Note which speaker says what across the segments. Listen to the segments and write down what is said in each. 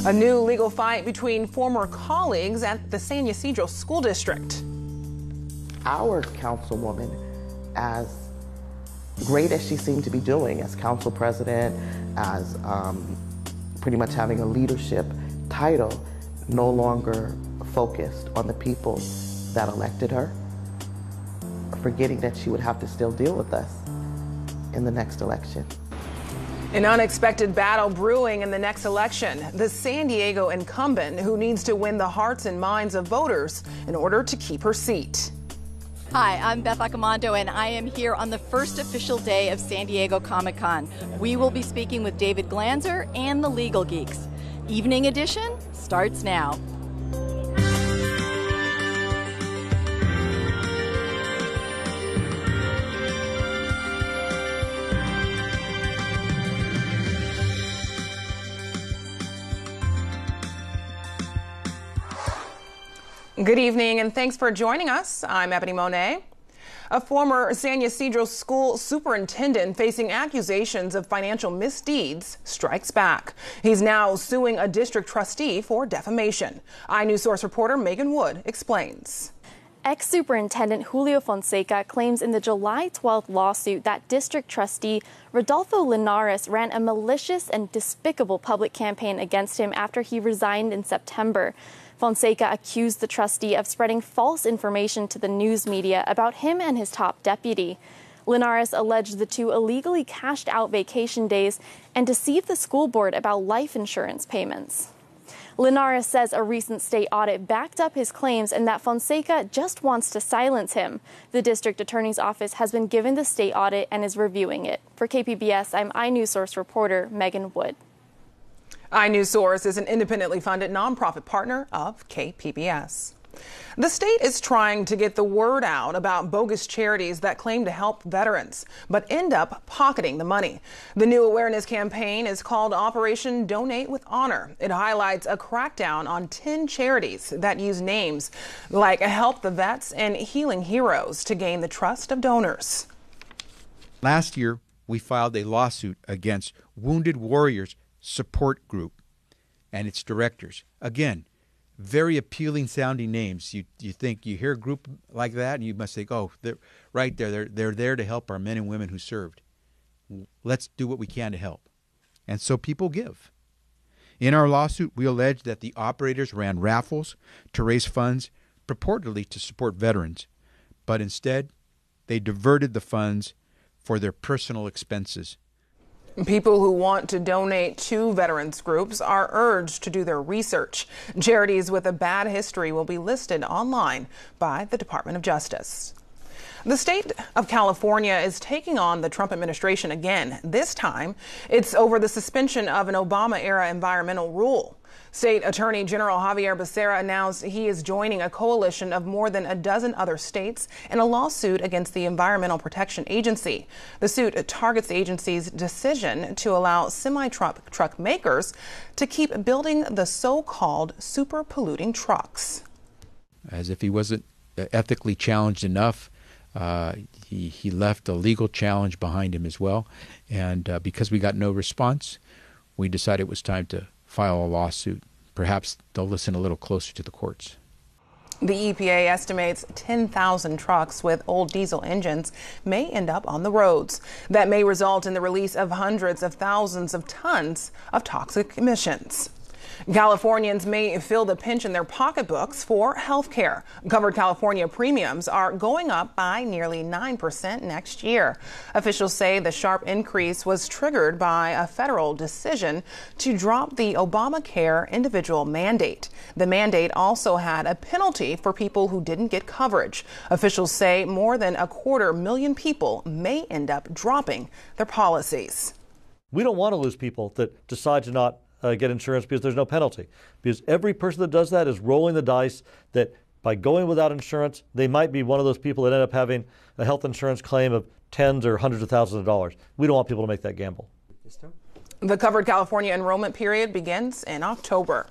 Speaker 1: A new legal fight between former colleagues at the San Ysidro School District.
Speaker 2: Our councilwoman, as great as she seemed to be doing as council president, as pretty much having a leadership title, no longer focused on the people that elected her, forgetting that she would have to still deal with us in the next election.
Speaker 1: An unexpected battle brewing in the next election. The San Diego incumbent who needs to win the hearts and minds of voters in order to keep her seat.
Speaker 3: Hi, I'm Beth Accomando, and I am here on the first official day of San Diego Comic-Con. We will be speaking with David Glanzer and the Legal Geeks. Evening edition starts now.
Speaker 1: Good evening, and thanks for joining us. I'm Ebony Monet. A former San Ysidro school superintendent facing accusations of financial misdeeds strikes back. He's now suing a district trustee for defamation. iNews Source reporter Megan Wood explains.
Speaker 4: Ex-Superintendent Julio Fonseca claims in the July 12th lawsuit that district trustee Rodolfo Linares ran a malicious and despicable public campaign against him after he resigned in September. Fonseca accused the trustee of spreading false information to the news media about him and his top deputy. Linares alleged the two illegally cashed out vacation days and deceived the school board about life insurance payments. Linares says a recent state audit backed up his claims and that Fonseca just wants to silence him. The district attorney's office has been given the state audit and is reviewing it. For KPBS, I'm iNews Source reporter Megan Wood.
Speaker 1: iNews Source is an independently funded nonprofit partner of KPBS. The state is trying to get the word out about bogus charities that claim to help veterans, but end up pocketing the money. The new awareness campaign is called Operation Donate with Honor. It highlights a crackdown on 10 charities that use names like Help the Vets and Healing Heroes to gain the trust of donors.
Speaker 5: Last year, we filed a lawsuit against Wounded Warriors Support Group and its directors. Again, very appealing sounding names. You think you hear a group like that and you must think, oh, they're right there. They're there to help our men and women who served. Let's do what we can to help. And so people give. In our lawsuit, we allege that the operators ran raffles to raise funds purportedly to support veterans, but instead they diverted the funds for their personal expenses.
Speaker 1: People who want to donate to veterans groups are urged to do their research. Charities with a bad history will be listed online by the Department of Justice. The state of California is taking on the Trump administration again. This time, it's over the suspension of an Obama-era environmental rule. State Attorney General Javier Becerra announced he is joining a coalition of more than a dozen other states in a lawsuit against the Environmental Protection Agency. The suit targets the agency's decision to allow semi-truck makers to keep building the so-called super polluting trucks.
Speaker 5: As if he wasn't ethically challenged enough, he left a legal challenge behind him as well. And because we got no response, we decided it was time to file a lawsuit. Perhaps they'll listen a little closer to the courts.
Speaker 1: The EPA estimates 10,000 trucks with old diesel engines may end up on the roads. That may result in the release of hundreds of thousands of tons of toxic emissions. Californians may feel the pinch in their pocketbooks for health care. Covered California premiums are going up by nearly 9% next year. Officials say the sharp increase was triggered by a federal decision to drop the Obamacare individual mandate. The mandate also had a penalty for people who didn't get coverage. Officials say more than 250,000 people may end up dropping their policies.
Speaker 6: We don't want to lose people that decide to not get insurance because there's no penalty. Because every person that does that is rolling the dice that by going without insurance, they might be one of those people that end up having a health insurance claim of tens or hundreds of thousands of dollars. We don't want people to make that gamble.
Speaker 1: The Covered California enrollment period begins in October.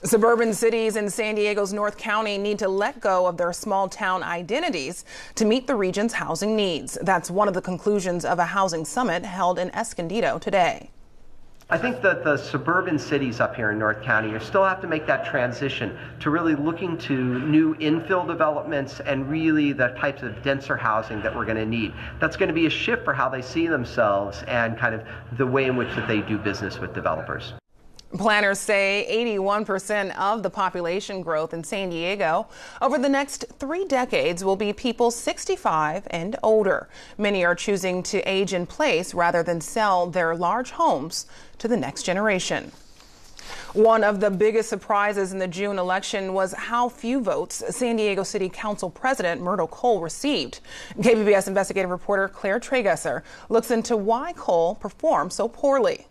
Speaker 1: Suburban cities in San Diego's North County need to let go of their small town identities to meet the region's housing needs. That's one of the conclusions of a housing summit held in Escondido today.
Speaker 7: I think that the suburban cities up here in North County still have to make that transition to really looking to new infill developments and really the types of denser housing that we're going to need. That's going to be a shift for how they see themselves and kind of the way in which that they do business with developers.
Speaker 1: Planners say 81% of the population growth in San Diego over the next 3 decades will be people 65 and older. Many are choosing to age in place rather than sell their large homes to the next generation. One of the biggest surprises in the June election was how few votes San Diego City Council President Myrtle Cole received. KPBS investigative reporter Claire Tragesser looks into why Cole performed so poorly.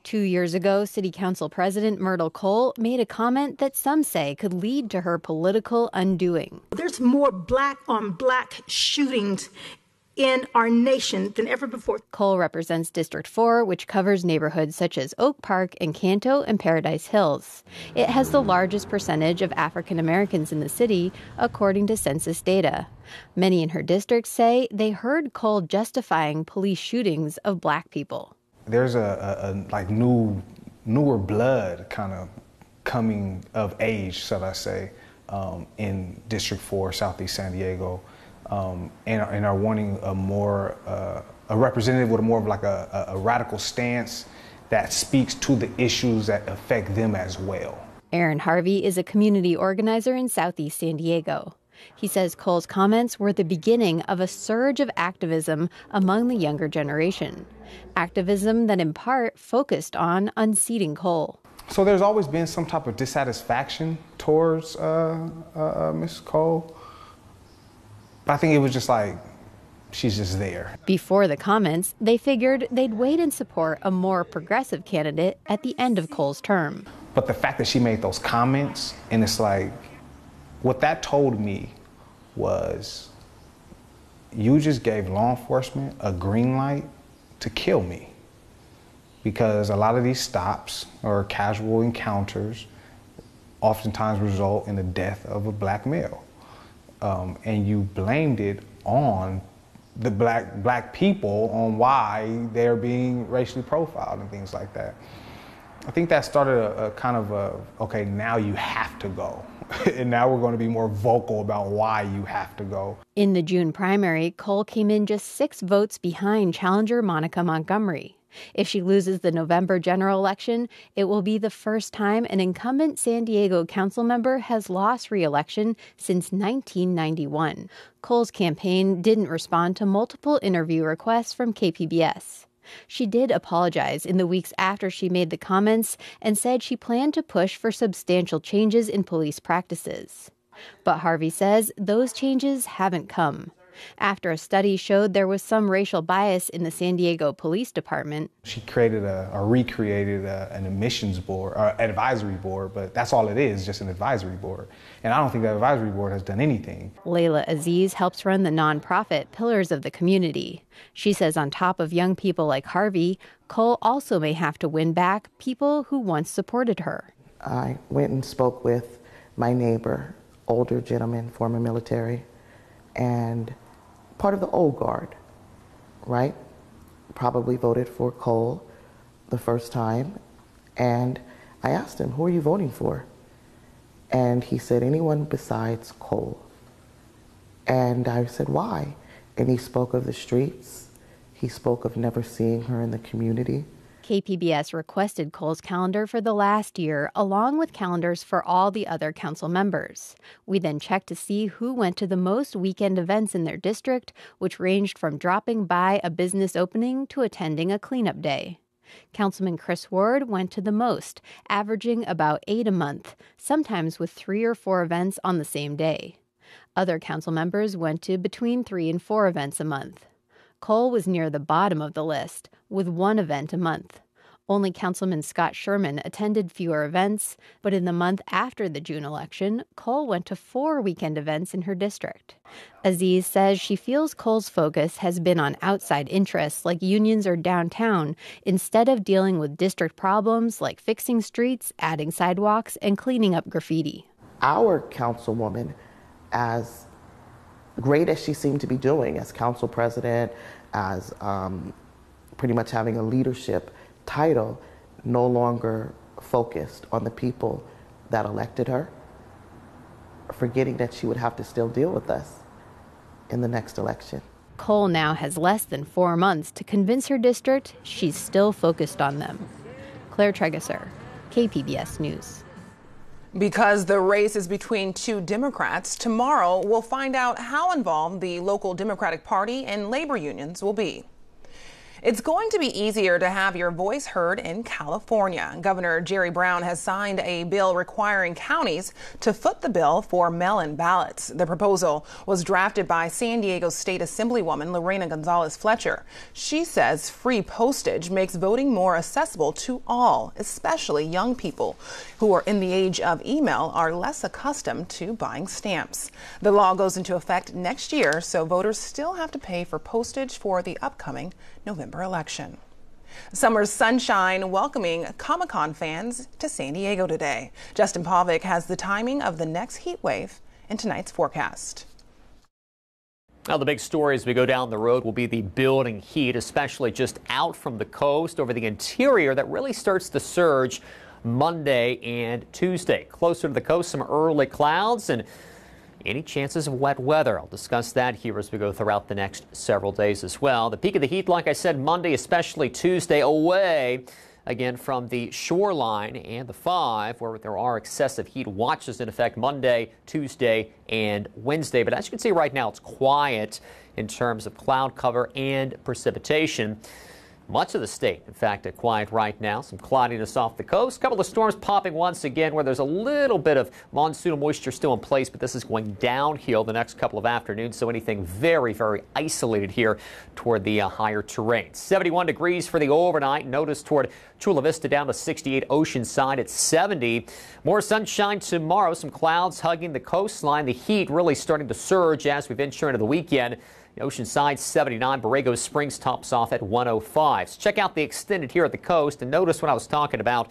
Speaker 8: 2 years ago, City Council President Myrtle Cole made a comment that some say could lead to her political undoing.
Speaker 9: There's more black-on-black shootings in our nation than ever before.
Speaker 8: Cole represents District 4, which covers neighborhoods such as Oak Park, Encanto, and Paradise Hills. It has the largest percentage of African Americans in the city, according to census data. Many in her district say they heard Cole justifying police shootings of black people.
Speaker 10: There's a newer blood kind of coming of age, shall I say, in District 4, Southeast San Diego, and are wanting a representative with more of like a radical stance that speaks to the issues that affect them as well.
Speaker 8: Aaron Harvey is a community organizer in Southeast San Diego. He says Cole's comments were the beginning of a surge of activism among the younger generation. Activism that in part focused on unseating Cole.
Speaker 10: So there's always been some type of dissatisfaction towards Ms. Cole. But I think it was just like, she's just there.
Speaker 8: Before the comments, they figured they'd wait and support a more progressive candidate at the end of Cole's term.
Speaker 10: But the fact that she made those comments, and it's like, what that told me was, you just gave law enforcement a green light to kill me. Because a lot of these stops or casual encounters oftentimes result in the death of a black male. And you blamed it on the black people on why they're being racially profiled and things like that. I think that started a kind of okay, now you have to go. And now we're going to be more vocal about why you have to go.
Speaker 8: In the June primary, Cole came in just 6 votes behind challenger Monica Montgomery. If she loses the November general election, it will be the first time an incumbent San Diego council member has lost re-election since 1991. Cole's campaign didn't respond to multiple interview requests from KPBS. She did apologize in the weeks after she made the comments and said she planned to push for substantial changes in police practices. But Harvey says those changes haven't come. After a study showed there was some racial bias in the San Diego Police Department.
Speaker 10: She created recreated an admissions board, or advisory board, but that's all it is, just an advisory board. And I don't think that advisory board has done anything.
Speaker 8: Layla Aziz helps run the nonprofit Pillars of the Community. She says on top of young people like Harvey, Cole also may have to win back people who once supported her.
Speaker 2: I went and spoke with my neighbor, older gentleman, former military, and part of the old guard, right? Probably voted for Cole the first time. And I asked him, who are you voting for? And he said, anyone besides Cole. And I said, why? And he spoke of the streets. He spoke of never seeing her in the community.
Speaker 8: KPBS requested Cole's calendar for the last year, along with calendars for all the other council members. We then checked to see who went to the most weekend events in their district, which ranged from dropping by a business opening to attending a cleanup day. Councilman Chris Ward went to the most, averaging about 8 a month, sometimes with 3 or 4 events on the same day. Other council members went to between 3 and 4 events a month. Cole was near the bottom of the list, with 1 event a month. Only Councilman Scott Sherman attended fewer events, but in the month after the June election, Cole went to 4 weekend events in her district. Aziz says she feels Cole's focus has been on outside interests like unions or downtown, instead of dealing with district problems like fixing streets, adding sidewalks, and cleaning up graffiti.
Speaker 2: Our councilwoman, as great as she seemed to be doing as council president, as pretty much having a leadership title no longer focused on the people that elected her, forgetting that she would have to still deal with us in the next election.
Speaker 8: Cole now has less than 4 months to convince her district she's still focused on them. Claire Tregesser, KPBS News.
Speaker 1: Because the race is between two Democrats, tomorrow we'll find out how involved the local Democratic Party and labor unions will be. It's going to be easier to have your voice heard in California. Governor Jerry Brown has signed a bill requiring counties to foot the bill for mail-in ballots. The proposal was drafted by San Diego State Assemblywoman Lorena Gonzalez Fletcher. She says free postage makes voting more accessible to all, especially young people who are in the age of email are less accustomed to buying stamps. The law goes into effect next year, so voters still have to pay for postage for the upcoming November election. Summer's sunshine welcoming Comic-Con fans to San Diego today. Justin Pavic has the timing of the next heat wave in tonight's forecast.
Speaker 11: Now, the big story as we go down the road will be the building heat, especially just out from the coast over the interior that really starts to surge Monday and Tuesday. Closer to the coast, some early clouds and any chances of wet weather. I'll discuss that here as we go throughout the next several days as well. The peak of the heat, like I said, Monday, especially Tuesday, away again from the shoreline and the 5, where there are excessive heat watches in effect Monday, Tuesday, and Wednesday. But as you can see right now, it's quiet in terms of cloud cover and precipitation. Much of the state, in fact, quiet right now. Some cloudiness off the coast. A couple of storms popping once again where there's a little bit of monsoonal moisture still in place, but this is going downhill the next couple of afternoons, so anything very, very isolated here toward the higher terrain. 71 degrees for the overnight. Notice toward Chula Vista down to 68, Oceanside at 70. More sunshine tomorrow. Some clouds hugging the coastline. The heat really starting to surge as we venture into the weekend. Oceanside 79, Borrego Springs tops off at 105. So check out the extended here at the coast and notice what I was talking about.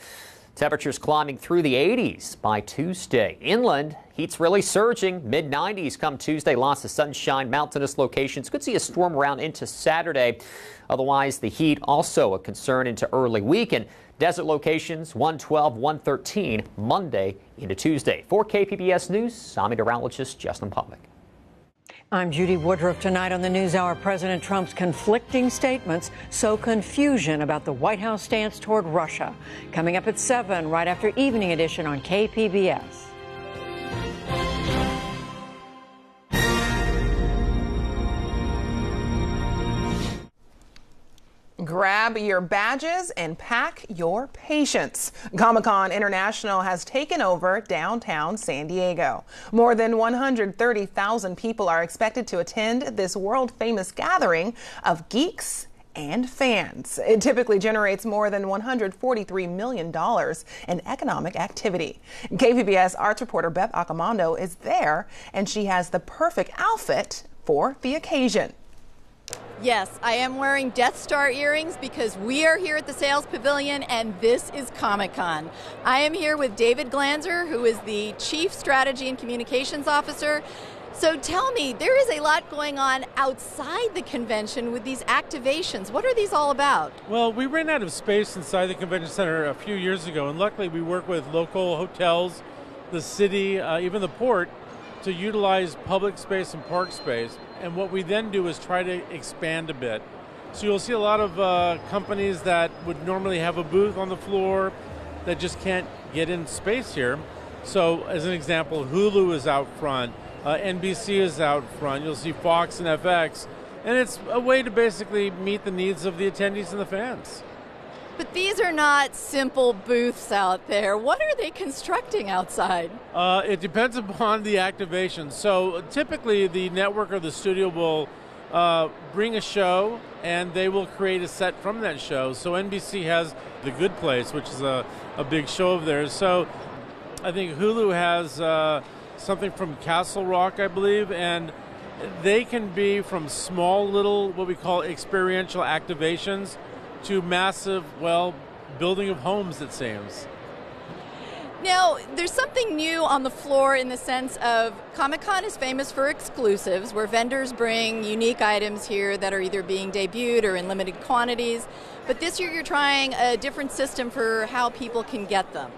Speaker 11: Temperatures climbing through the 80s by Tuesday. Inland, heat's really surging. Mid-90s come Tuesday. Lots of sunshine. Mountainous locations. Could see a storm around into Saturday. Otherwise, the heat also a concern into early weekend. Desert locations 112, 113 Monday into Tuesday. For KPBS News, I'm meteorologist Justin Pavic.
Speaker 12: I'm Judy Woodruff. Tonight on the NewsHour, President Trump's conflicting statements sow confusion about the White House stance toward Russia. Coming up at 7, right after Evening Edition on KPBS.
Speaker 1: Grab your badges and pack your patience. Comic-Con International has taken over downtown San Diego. More than 130,000 people are expected to attend this world-famous gathering of geeks and fans. It typically generates more than $143 million in economic activity. KPBS arts reporter Beth Accomando is there, and she has the perfect outfit for the occasion.
Speaker 3: Yes, I am wearing Death Star earrings because we are here at the Sales Pavilion and this is Comic-Con. I am here with David Glanzer, who is the Chief Strategy and Communications Officer. So tell me, there is a lot going on outside the convention with these activations. What are these all about?
Speaker 13: Well, we ran out of space inside the convention center a few years ago, and luckily we work with local hotels, the city, even the port, to utilize public space and park space. And what we then do is try to expand a bit. So you'll see a lot of companies that would normally have a booth on the floor that just can't get in space here. So as an example, Hulu is out front, NBC is out front, you'll see Fox and FX, and it's a way to basically meet the needs of the attendees and the fans.
Speaker 3: But these are not simple booths out there. What are they constructing outside?
Speaker 13: It depends upon the activation. So typically the network or the studio will bring a show and they will create a set from that show. So NBC has The Good Place, which is a big show of theirs. So I think Hulu has something from Castle Rock, I believe, and they can be from small little, what we call experiential activations, to massive, well, building of homes, it seems.
Speaker 3: Now, there's something new on the floor in the sense of Comic-Con is famous for exclusives, where vendors bring unique items here that are either being debuted or in limited quantities. But this year you're trying a different system for how people can get them.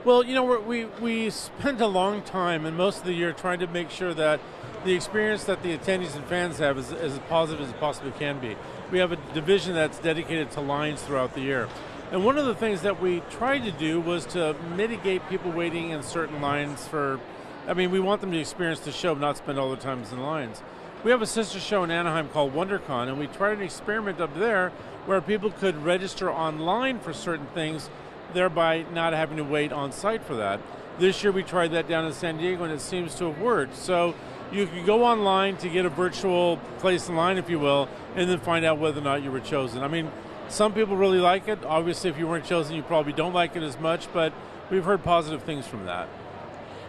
Speaker 13: Well, you know, we spent a long time and most of the year trying to make sure that the experience that the attendees and fans have is as positive as it possibly can be. We have a division that's dedicated to lines throughout the year. And one of the things that we tried to do was to mitigate people waiting in certain lines for, I mean, we want them to experience the show, not spend all their time in lines. We have a sister show in Anaheim called WonderCon, and we tried an experiment up there where people could register online for certain things, thereby not having to wait on site for that. This year we tried that down in San Diego, and it seems to have worked. So you can go online to get a virtual place in line, if you will, and then find out whether or not you were chosen. I mean, some people really like it. Obviously, if you weren't chosen, you probably don't like it as much, but we've heard positive things from that.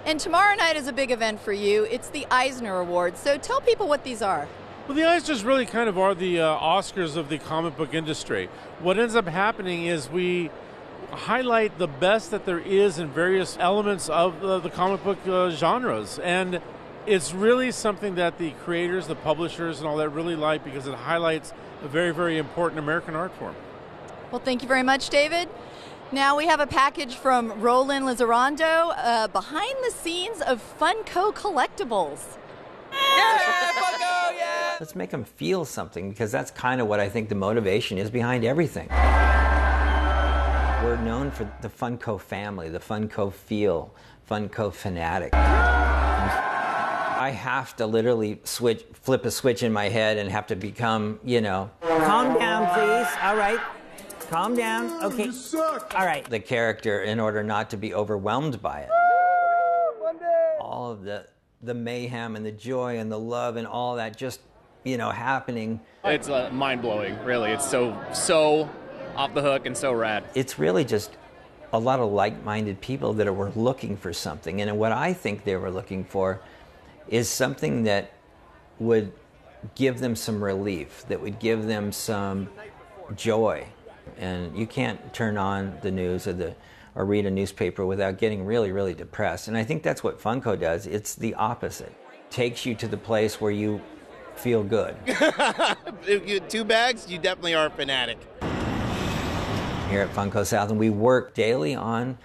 Speaker 3: And tomorrow night is a big event for you. It's the Eisner Awards. So tell people what these are.
Speaker 13: Well, the Eisners really kind of are the Oscars of the comic book industry. What ends up happening is we highlight the best that there is in various elements of the comic book genres. And it's really something that the creators, the publishers, and all that really like because it highlights a very, very important American art form.
Speaker 3: Well, thank you very much, David. Now we have a package from Roland Lizarrando, behind the scenes of Funko Collectibles.
Speaker 14: Yeah, Funko, yeah! Let's make them feel something, because that's kind of what I think the motivation is behind everything. We're known for the Funko family, the Funko feel, Funko fanatic. I have to literally flip a switch in my head and have to become, you know, calm down, please. All right. Calm down. Okay. You suck. All right. The character in order not to be overwhelmed by it. All of the mayhem and the joy and the love and all that just, you know, happening.
Speaker 15: It's mind-blowing, really. It's so off the hook and so rad.
Speaker 14: It's really just a lot of like-minded people that were looking for something. And what I think they were looking for is something that would give them some relief, that would give them some joy. And you can't turn on the news or read a newspaper without getting really, really depressed. And I think that's what Funko does. It's the opposite. It takes you to the place where you feel good.
Speaker 16: If you get 2 bags, you definitely are a fanatic.
Speaker 14: Here at Funko South, and we work daily on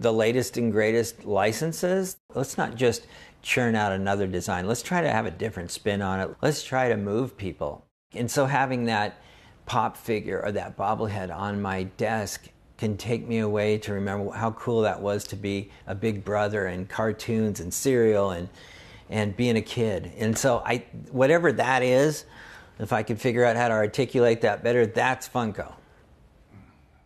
Speaker 14: the latest and greatest licenses. Let's not just churn out another design. Let's try to have a different spin on it. Let's try to move people. And so having that pop figure or that bobblehead on my desk can take me away to remember how cool that was to be a big brother and cartoons and cereal and being a kid. And so whatever that is, if I could figure out how to articulate that better, that's Funko.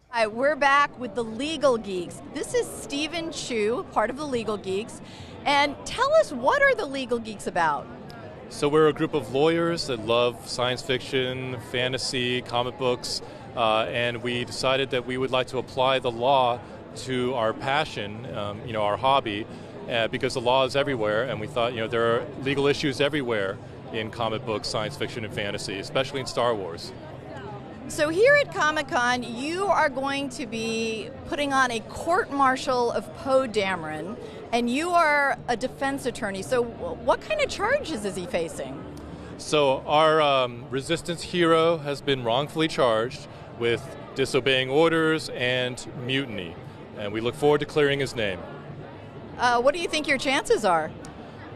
Speaker 3: Hi, we're back with the Legal Geeks. This is Stephen Chu, part of the Legal Geeks. And tell us, what are the Legal Geeks about?
Speaker 17: So we're a group of lawyers that love science fiction, fantasy, comic books, and we decided that we would like to apply the law to our passion, our hobby, because the law is everywhere, and we thought, there are legal issues everywhere in comic books, science fiction, and fantasy, especially in Star Wars.
Speaker 3: So here at Comic-Con, you are going to be putting on a court-martial of Poe Dameron, and you are a defense attorney. So what kind of charges is he facing?
Speaker 17: So our resistance hero has been wrongfully charged with disobeying orders and mutiny, and we look forward to clearing his name.
Speaker 3: What do you think your chances are?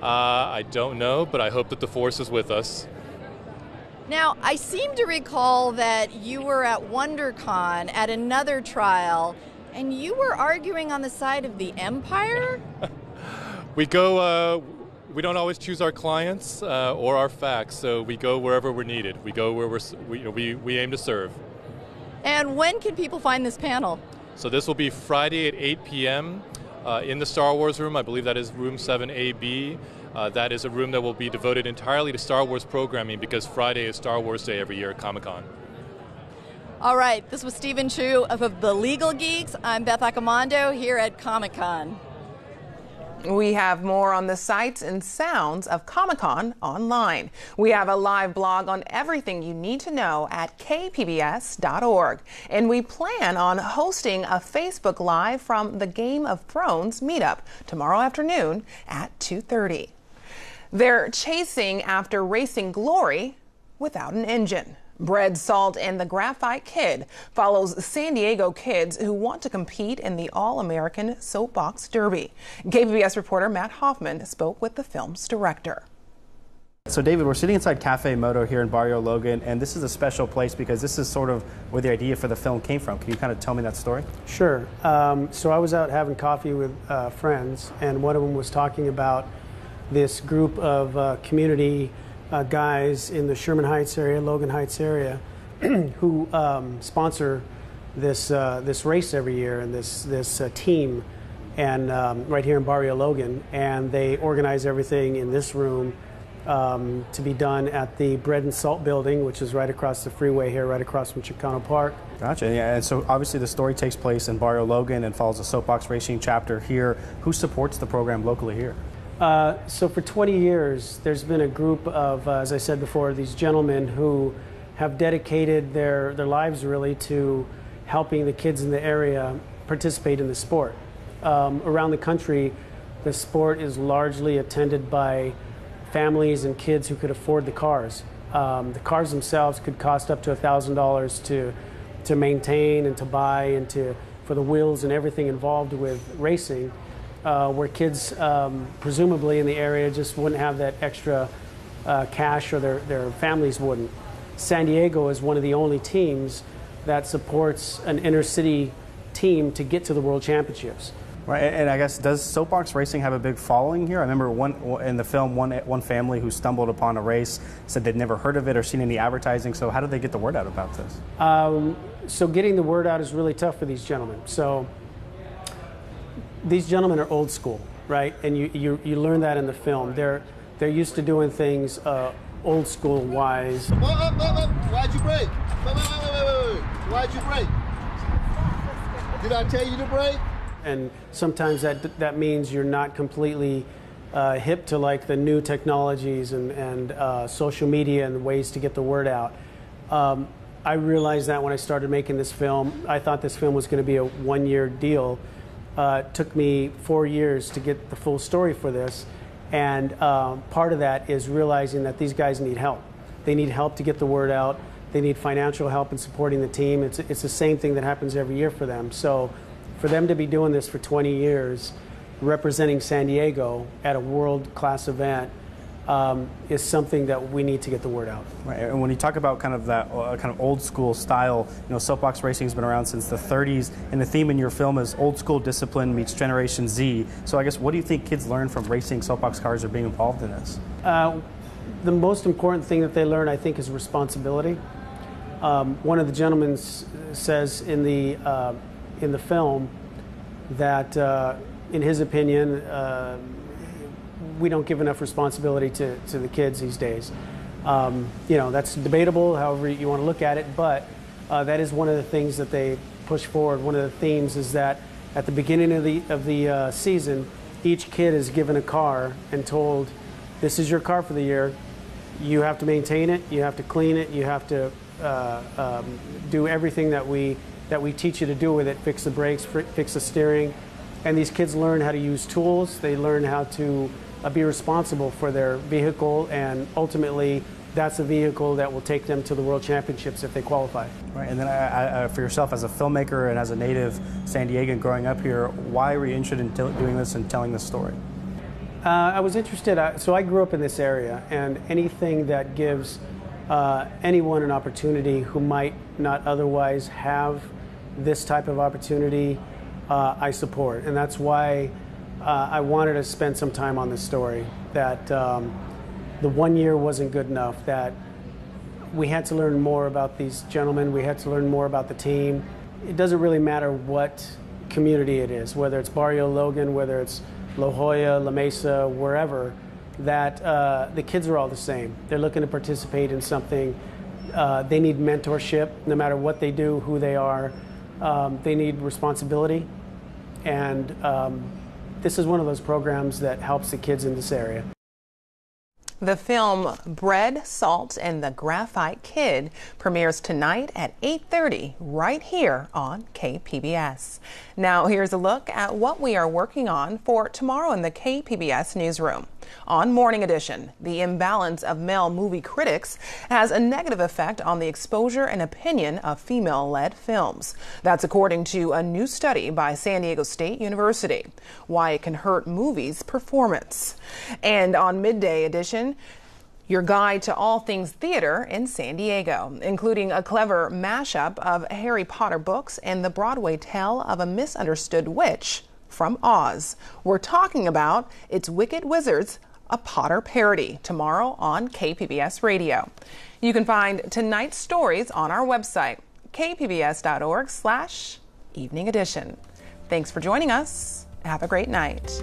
Speaker 17: I don't know, but I hope that the Force is with us.
Speaker 3: Now, I seem to recall that you were at WonderCon at another trial, and you were arguing on the side of the Empire?
Speaker 17: We don't always choose our clients or our facts, so we go wherever we're needed. We go where we aim to serve.
Speaker 3: And when can people find this panel?
Speaker 17: So this will be Friday at 8 p.m. In the Star Wars room. I believe that is room 7AB. That is a room that will be devoted entirely to Star Wars programming because Friday is Star Wars Day every year at Comic-Con.
Speaker 3: All right, this was Stephen Chu of the Legal Geeks. I'm Beth Accomando here at Comic-Con.
Speaker 1: We have more on the sights and sounds of Comic-Con online. We have a live blog on everything you need to know at kpbs.org. And we plan on hosting a Facebook Live from the Game of Thrones meetup tomorrow afternoon at 2:30. They're chasing after racing glory without an engine. Bread, Salt, and the Graphite Kid follows San Diego kids who want to compete in the All-American Soapbox Derby. KPBS reporter Matt Hoffman spoke with the film's director.
Speaker 18: So David, we're sitting inside Cafe Moto here in Barrio Logan, and this is a special place because this is sort of where the idea for the film came from. Can you kind of tell me that story?
Speaker 19: Sure. So I was out having coffee with friends, and one of them was talking about this group of community guys in the Sherman Heights area, Logan Heights area, who sponsor this race every year, and this team, and right here in Barrio Logan, and they organize everything in this room to be done at the Bread and Salt building, which is right across the freeway here, right across from Chicano Park.
Speaker 18: Gotcha. Yeah, and so obviously the story takes place in Barrio Logan and follows the Soapbox Racing chapter here. Who supports the program locally here?
Speaker 19: So for 20 years, there's been a group of, as I said before, these gentlemen who have dedicated their lives really to helping the kids in the area participate in the sport. Around the country, the sport is largely attended by families and kids who could afford the cars. The cars themselves could cost up to $1,000 to maintain and to buy and for the wheels and everything involved with racing. Where kids, presumably in the area, just wouldn't have that extra cash, or their families wouldn't. San Diego is one of the only teams that supports an inner city team to get to the World Championships.
Speaker 18: Right, and I guess, does Soapbox Racing have a big following here? I remember in the film, one family who stumbled upon a race said they'd never heard of it or seen any advertising. So how did they get the word out about this?
Speaker 19: So getting the word out is really tough for these gentlemen. So these gentlemen are old school, right? And you learn that in the film. They're used to doing things old school wise.
Speaker 20: Why'd you break? Wait. Why'd you break? Did I tell you to break?
Speaker 19: And sometimes that means you're not completely hip to like the new technologies and social media and ways to get the word out. I realized that when I started making this film. I thought this film was going to be a one-year deal. It took me 4 years to get the full story for this, and part of that is realizing that these guys need help. They need help to get the word out. They need financial help in supporting the team. It's the same thing that happens every year for them. So for them to be doing this for 20 years, representing San Diego at a world-class event, is something that we need to get the word out.
Speaker 18: Right, and when you talk about kind of that kind of old school style, Soapbox Racing has been around since the 30s, and the theme in your film is old school discipline meets Generation Z. So I guess, what do you think kids learn from racing Soapbox cars or being involved in this?
Speaker 19: The most important thing that they learn, I think, is responsibility. One of the gentlemen says in the film that, in his opinion, we don't give enough responsibility to the kids these days. That's debatable, however you want to look at it, but that is one of the things that they push forward. One of the themes is that at the beginning of the season, each kid is given a car and told, this is your car for the year. You have to maintain it, you have to clean it, you have to do everything that we teach you to do with it, fix the brakes, fix the steering. And these kids learn how to use tools, they learn how to be responsible for their vehicle, and ultimately that's a vehicle that will take them to the World Championships if they qualify.
Speaker 18: Right, and then for yourself as a filmmaker and as a native San Diegan growing up here, why were you interested in doing this and telling this story?
Speaker 19: I was interested, so I grew up in this area, and anything that gives anyone an opportunity who might not otherwise have this type of opportunity, I support. And that's why I wanted to spend some time on this story, that the 1 year wasn't good enough, that we had to learn more about these gentlemen, we had to learn more about the team. It doesn't really matter what community it is, whether it's Barrio Logan, whether it's La Jolla, La Mesa, wherever, that the kids are all the same. They're looking to participate in something. They need mentorship, no matter what they do, who they are. They need responsibility, and this is one of those programs that helps the kids in this area.
Speaker 1: The film Bread, Salt, and the Graphite Kid premieres tonight at 8:30 right here on KPBS. Now here's a look at what we are working on for tomorrow in the KPBS Newsroom. On Morning Edition, the imbalance of male movie critics has a negative effect on the exposure and opinion of female-led films. That's according to a new study by San Diego State University. Why it can hurt movies' performance. And on Midday Edition, your guide to all things theater in San Diego, including a clever mashup of Harry Potter books and the Broadway tale of a misunderstood witch from Oz. We're talking about It's Wicked Wizards, a Potter parody, tomorrow on KPBS Radio. You can find tonight's stories on our website, kpbs.org/evening edition. Thanks for joining us. Have a great night.